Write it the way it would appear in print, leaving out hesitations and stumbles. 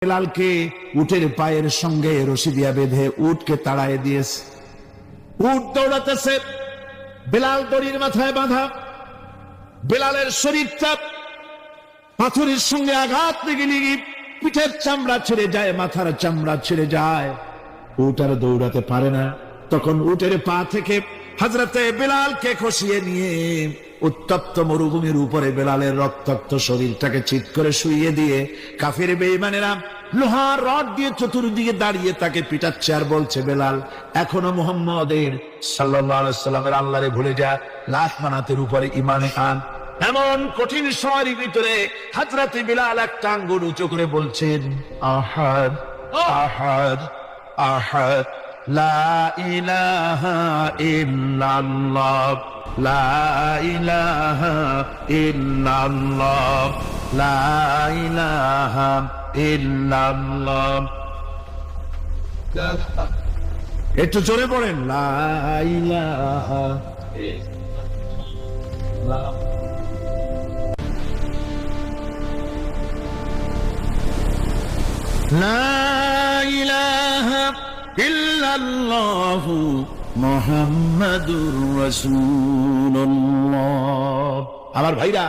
বেলালকে উটের পায়ের সঙ্গে রশি দিয়া বেঁধে উটকে তাড়ায় দিয়েছে। উট দৌড়াতেছে, বেলাল দড়ির মাথায় বাঁধা। বেলালের শরীরটা পাথরের সঙ্গে আঘাত লেগে লেগে পিঠের চামড়া ছেড়ে যায়, মাথার চামড়া ছেড়ে যায়। উট আর দৌড়াতে পারে না। তখন উটের পা থেকে হযরতে বেলালকে খসিয়ে নিয়ে উত্তপ্ত মরুভূমির উপরে বেলালের রক্তাক্ত শরীরটাকে চিৎ করে শুইয়ে দিয়ে কাফির বেঈমানেরা লোহার রড দিয়ে চতুর্দিকে দাঁড়িয়ে তাকে পিটাচ্ছে আর বলছে, বেলাল এখনো মুহাম্মদের সাল্লাল্লাহু আলাইহি সাল্লামের আল্লাহরে ভুলে যা, লাশ মানাতের উপরে ঈমানে আন। এমন কঠিন সময়ের ভিতরে হযরতে বেলাল একটা আঙ্গুল উঁচু করে বলছেন, আহাদ আহাদ আহাদ, লা ইলাহা ইল্লাল্লাহ, লা ইলাহা ইল্লাল্লাহ, লা ইলাহা ইল্লাল্লাহ। একটু জোরে পড়েন, লা ইলাহা ইল্লাল্লাহ। লা ইলাহা ইল্লাল্লাহু মুহাম্মাদুর রাসূলুল্লাহ। আমার ভাইরা,